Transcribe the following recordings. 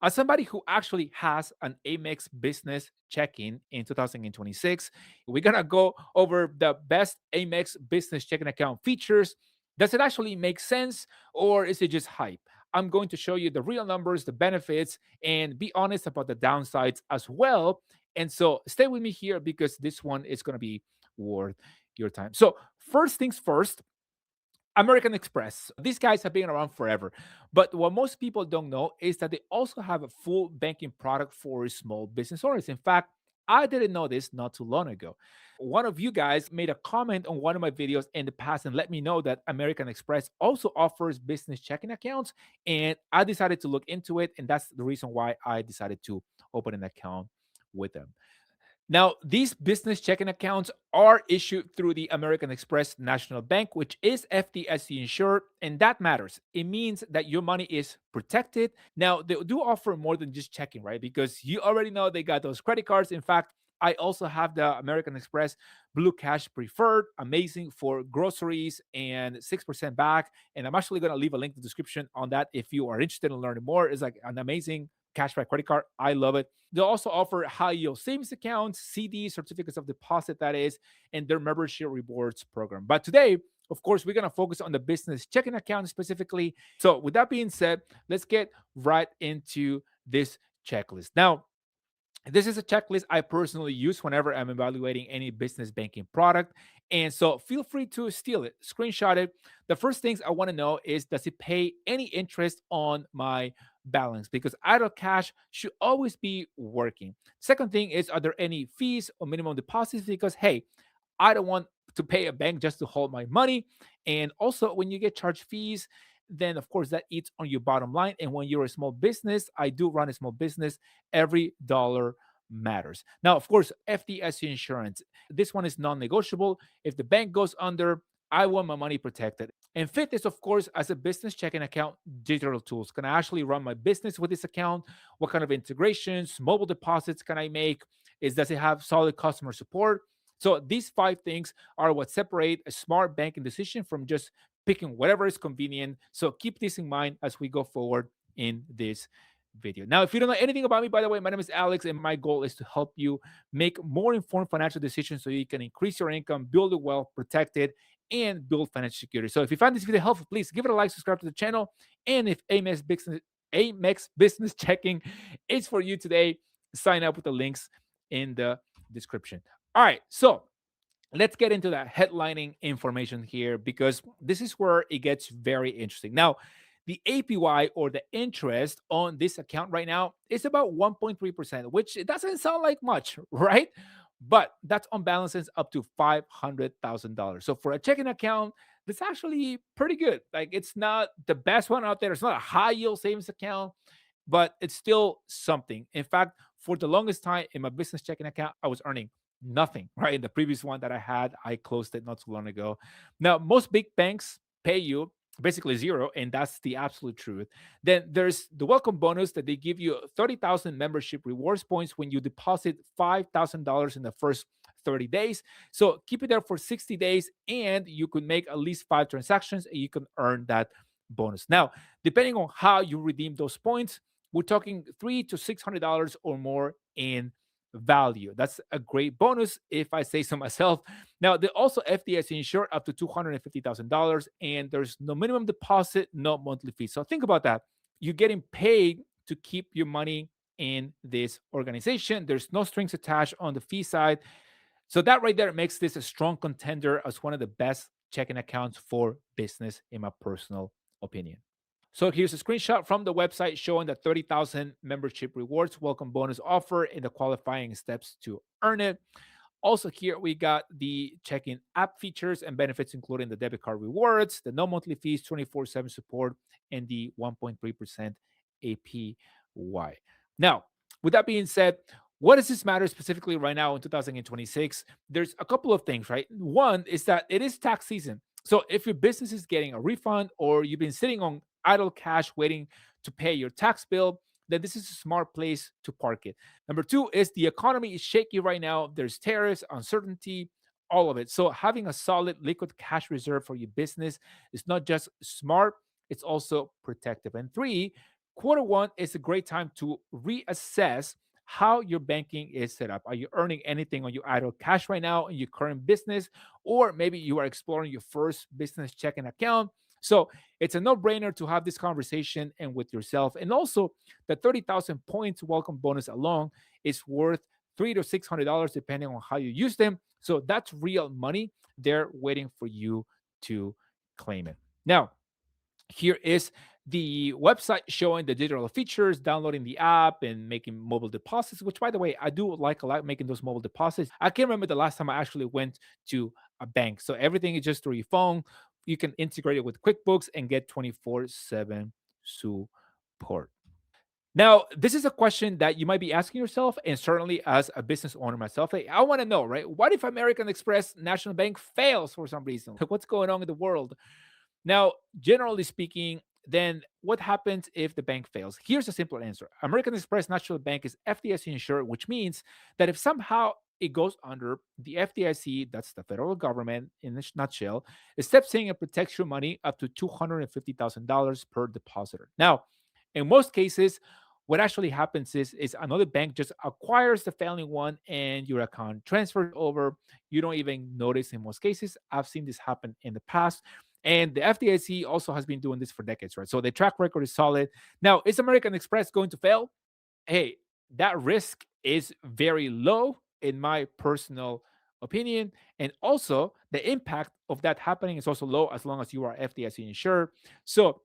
As somebody who actually has an Amex business checking in 2026, we're gonna go over the best Amex business checking account features. Does it actually make sense or is it just hype? I'm going to show you the real numbers, the benefits, and be honest about the downsides as well. And so stay with me here because this one is going to be worth your time. So, first things first, American Express. These guys have been around forever. But what most people don't know is that they also have a full banking product for small business owners. In fact, I didn't know this not too long ago. One of you guys made a comment on one of my videos in the past and let me know that American Express also offers business checking accounts. And I decided to look into it. And that's the reason why I decided to open an account with them. Now, these business checking accounts are issued through the American Express National Bank, which is FDIC insured, and that matters. It means that your money is protected. Now, they do offer more than just checking, right? Because you already know they got those credit cards. In fact, I also have the American Express Blue Cash Preferred, amazing for groceries and 6% back. And I'm actually going to leave a link in the description on that if you are interested in learning more. It's like an amazing cashback credit card. I love it. They also offer high yield savings accounts, CDs, certificates of deposit, that is, and their membership rewards program. But today, of course, we're going to focus on the business checking account specifically. So, with that being said, let's get right into this checklist. Now, this is a checklist I personally use whenever I'm evaluating any business banking product. And so feel free to steal it, screenshot it. The first things I want to know is, does it pay any interest on my balance? Because idle cash should always be working. Second thing is, are there any fees or minimum deposits? Because, hey, I don't want to pay a bank just to hold my money. And also, when you get charged fees, then of course that eats on your bottom line. And when you're a small business, I do run a small business, every dollar matters. Now, of course, FDIC insurance. This one is non negotiable. If the bank goes under, I want my money protected. And fifth is, of course, as a business checking account, digital tools. Can I actually run my business with this account? What kind of integrations, mobile deposits can I make? Does it have solid customer support? So these five things are what separate a smart banking decision from just picking whatever is convenient. So keep this in mind as we go forward in this video. Now, if you don't know anything about me, by the way, my name is Alex, and my goal is to help you make more informed financial decisions so you can increase your income, build your wealth, protect it, and build financial security. So if you find this video helpful, please give it a like, subscribe to the channel. And if Amex Business Checking is for you today, sign up with the links in the description. All right, so let's get into that headlining information here because this is where it gets very interesting. Now, the APY or the interest on this account right now is about 1.3%, which it doesn't sound like much, right? But that's on balances up to $500,000. So for a checking account, that's actually pretty good. Like it's not the best one out there. It's not a high yield savings account, but it's still something. In fact, for the longest time in my business checking account, I was earning nothing, right? The previous one that I had, I closed it not too long ago. Now, most big banks pay you basically zero, and that's the absolute truth. Then there's the welcome bonus that they give you 30,000 membership rewards points when you deposit $5,000 in the first 30 days. So keep it there for 60 days, and you could make at least 5 transactions, and you can earn that bonus. Now, depending on how you redeem those points, we're talking $300 to $600 or more in value. That's a great bonus if I say so myself. Now, they also FDIC insured up to $250,000, and there's no minimum deposit, no monthly fee. So think about that. You're getting paid to keep your money in this organization. There's no strings attached on the fee side. So that right there makes this a strong contender as one of the best checking accounts for business, in my personal opinion. So here's a screenshot from the website showing the 30,000 membership rewards welcome bonus offer and the qualifying steps to earn it. Also, here we got the checking app features and benefits, including the debit card rewards, the no monthly fees, 24/7 support, and the 1.3% APY. Now, with that being said, what does this matter specifically right now in 2026? There's a couple of things, right? One is that it is tax season. So if your business is getting a refund or you've been sitting on idle cash waiting to pay your tax bill, then this is a smart place to park it. Number two is the economy is shaky right now. There's tariffs, uncertainty, all of it. So having a solid liquid cash reserve for your business is not just smart, it's also protective. And three, Quarter 1 is a great time to reassess how your banking is set up. Are you earning anything on your idle cash right now in your current business? Or maybe you are exploring your first business checking account. So it's a no brainer to have this conversation and with yourself. And also, the 30,000 points welcome bonus alone is worth $300 to $600 depending on how you use them. So that's real money. They're waiting for you to claim it. Now, here is the website showing the digital features, downloading the app and making mobile deposits, which by the way, I do like a lot making those mobile deposits. I can't remember the last time I actually went to a bank. So everything is just through your phone. You can integrate it with QuickBooks and get 24/7 support. Now, this is a question that you might be asking yourself, and certainly as a business owner myself, hey, I want to know, right? What if American Express National Bank fails for some reason? Like, what's going on in the world? Now, generally speaking, then what happens if the bank fails? Here's a simple answer. American Express National Bank is FDIC insured, which means that if somehow it goes under, the FDIC, that's the federal government in a nutshell, steps in and protects your money up to $250,000 per depositor. Now, in most cases, what actually happens is another bank just acquires the failing one and your account transfers over. You don't even notice in most cases. I've seen this happen in the past. And the FDIC also has been doing this for decades, right? So the track record is solid. Now, is American Express going to fail? Hey, that risk is very low, in my personal opinion. And also, the impact of that happening is also low as long as you are FDIC insured. So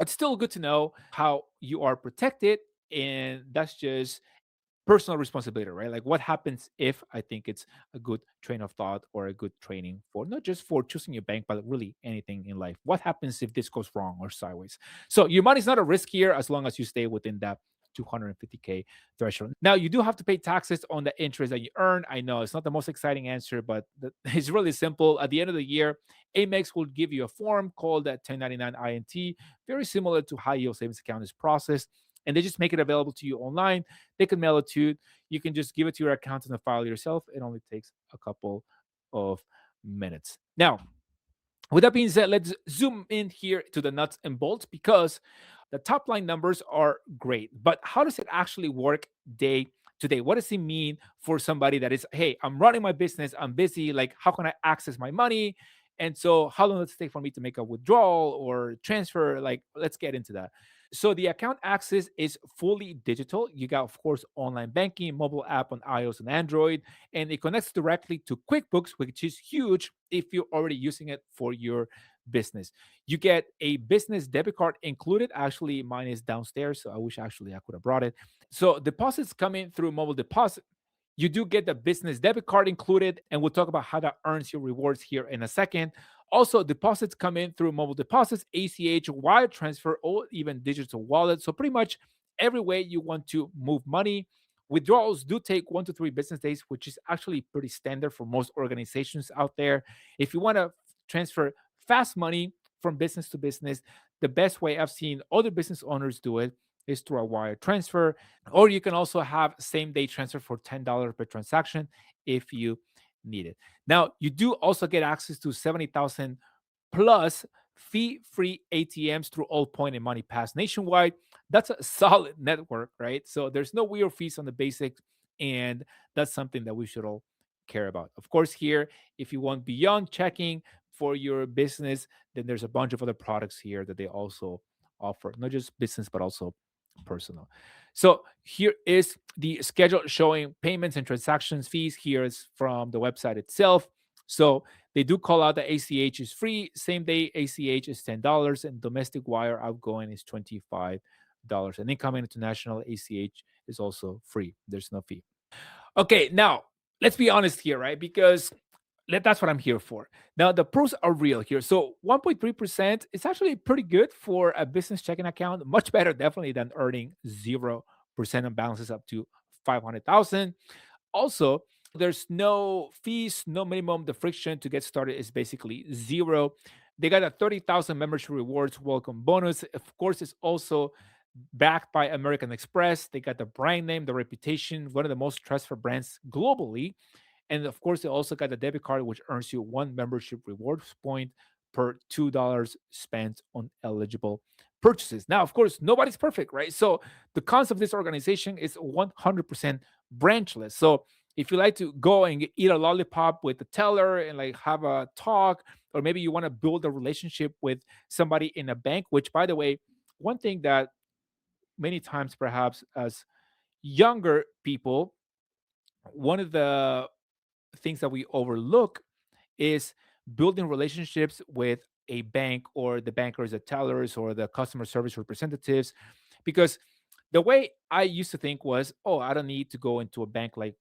it's still good to know how you are protected. And that's just personal responsibility, right? Like what happens if I think it's a good train of thought or a good training for not just for choosing your bank, but really anything in life. What happens if this goes wrong or sideways? So your money's not a risk here as long as you stay within that 250K threshold. Now you do have to pay taxes on the interest that you earn. I know it's not the most exciting answer, but it's really simple. At the end of the year, Amex will give you a form called a 1099 INT, very similar to high yield savings account is processed, and they just make it available to you online. They can mail it to you. You can just give it to your accountant and file it yourself. It only takes a couple of minutes. Now, with that being said, let's zoom in here to the nuts and bolts because the top line numbers are great. But how does it actually work day to day? What does it mean for somebody that is, hey, I'm running my business, I'm busy. Like, how can I access my money? And so, how long does it take for me to make a withdrawal or transfer? Like, let's get into that. So the account access is fully digital. You got, of course, online banking, mobile app on iOS and Android, and it connects directly to QuickBooks, which is huge if you're already using it for your business. You get a business debit card included. Actually, mine is downstairs, so I wish actually I could have brought it. So deposits come in through mobile deposit. You do get the business debit card included, and we'll talk about how that earns you rewards here in a second. Also, deposits come in through mobile deposits, ACH, wire transfer, or even digital wallet. So, pretty much every way you want to move money. Withdrawals do take 1 to 3 business days, which is actually pretty standard for most organizations out there. If you want to transfer fast money from business to business, the best way I've seen other business owners do it is through a wire transfer, or you can also have same day transfer for $10 per transaction if you need it. Now, you do also get access to 70,000 plus fee-free ATMs through Allpoint and MoneyPass nationwide. That's a solid network, right? So there's no weird fees on the basics, and that's something that we should all care about. Of course, here, if you want beyond checking for your business, then there's a bunch of other products here that they also offer, not just business, but also personal. So here is the schedule showing payments and transactions fees. Here is from the website itself. So they do call out the ACH is free. Same day ACH is $10, and domestic wire outgoing is $25. And incoming international ACH is also free. There's no fee. Okay, now let's be honest here, right? Because that's what I'm here for. Now, the pros are real here. So 1.3% is actually pretty good for a business checking account. Much better, definitely, than earning 0% on balances up to 500,000. Also, there's no fees, no minimum. The friction to get started is basically zero. They got a 30,000 membership rewards welcome bonus. Of course, it's also backed by American Express. They got the brand name, the reputation, one of the most trusted brands globally. And of course, they also got a debit card, which earns you one membership rewards point per $2 spent on eligible purchases. Now, of course, nobody's perfect, right? So the concept of this organization is 100% branchless. So if you like to go and eat a lollipop with the teller and like have a talk, or maybe you want to build a relationship with somebody in a bank, which by the way, one thing that many times perhaps as younger people, one of the things that we overlook is building relationships with a bank or the bankers, the tellers, or the customer service representatives. Because the way I used to think was, oh, I don't need to go into a bank like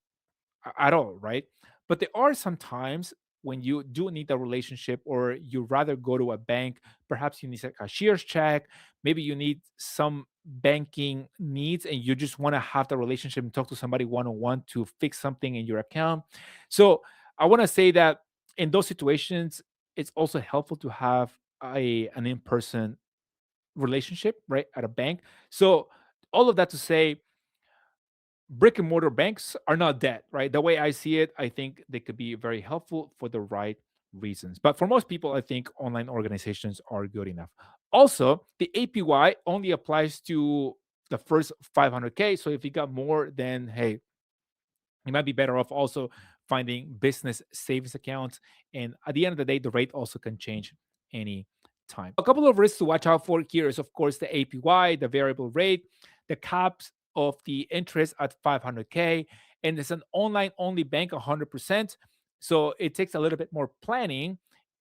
at all, right? But there are some times when you do need a relationship, or you rather go to a bank. Perhaps you need a cashier's check. Maybe you need some banking needs, and you just want to have the relationship and talk to somebody one on one to fix something in your account. So I want to say that in those situations, it's also helpful to have an in person relationship, right, at a bank. So all of that to say, brick and mortar banks are not dead, right? The way I see it, I think they could be very helpful for the right reasons. But for most people, I think online organizations are good enough. Also, the APY only applies to the first 500K. So if you got more, then hey, you might be better off also finding business savings accounts. And at the end of the day, the rate also can change any time. A couple of risks to watch out for here is, of course, the APY, the variable rate, the caps of the interest at 500K. And it's an online only bank 100%. So it takes a little bit more planning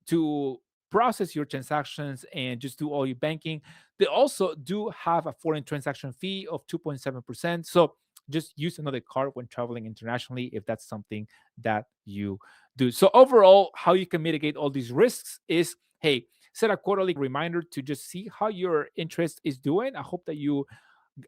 to process your transactions and just do all your banking. They also do have a foreign transaction fee of 2.7%. So just use another card when traveling internationally if that's something that you do. So overall, how you can mitigate all these risks is, hey, set a quarterly reminder to just see how your interest is doing. I hope that you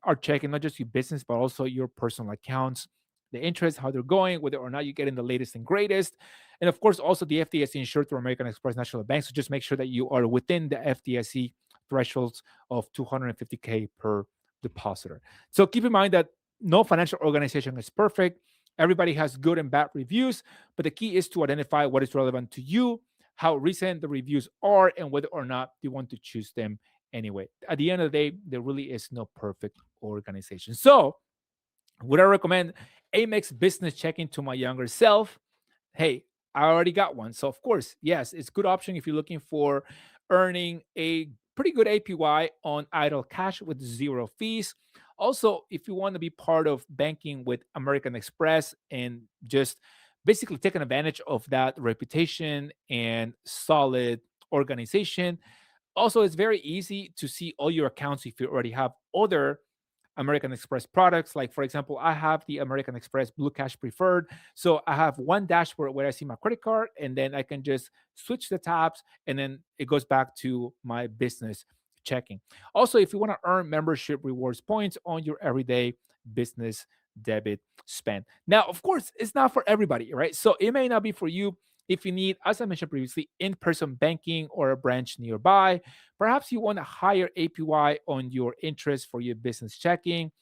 are checking not just your business but also your personal accounts, the interest, how they're going, whether or not you're getting the latest and greatest. And of course, also the FDIC insured through American Express National Bank. So just make sure that you are within the FDIC thresholds of 250K per depositor. So keep in mind that no financial organization is perfect. Everybody has good and bad reviews, but the key is to identify what is relevant to you, how recent the reviews are, and whether or not you want to choose them anyway. At the end of the day, there really is no perfect organization. So, would I recommend Amex Business Checking to my younger self? Hey, I already got one. So, of course, yes, it's a good option if you're looking for earning a pretty good APY on idle cash with zero fees. Also, if you want to be part of banking with American Express and just basically taking advantage of that reputation and solid organization, also, it's very easy to see all your accounts if you already have other American Express products. Like, for example, I have the American Express Blue Cash Preferred. So I have one dashboard where I see my credit card, and then I can just switch the tabs, and then it goes back to my business checking. Also, if you want to earn membership rewards points on your everyday business debit spend. Now, of course, it's not for everybody, right? So it may not be for you if you need, as I mentioned previously, in person banking or a branch nearby. Perhaps you want a higher APY on your interest for your business checking.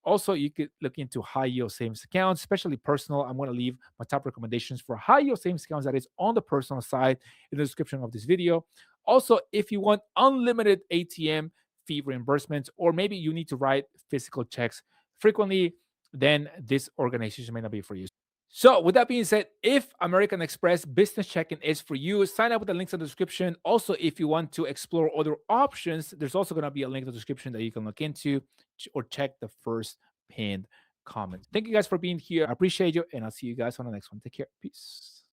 Also, you could look into high yield savings accounts, especially personal. I'm going to leave my top recommendations for high yield savings accounts that is on the personal side in the description of this video. Also, if you want unlimited ATM fee reimbursements, or maybe you need to write physical checks frequently, then this organization may not be for you. So, with that being said, if American Express Business Checking is for you, sign up with the links in the description. Also, if you want to explore other options, there's also going to be a link in the description that you can look into or check the first pinned comment. Thank you guys for being here. I appreciate you, and I'll see you guys on the next one. Take care. Peace.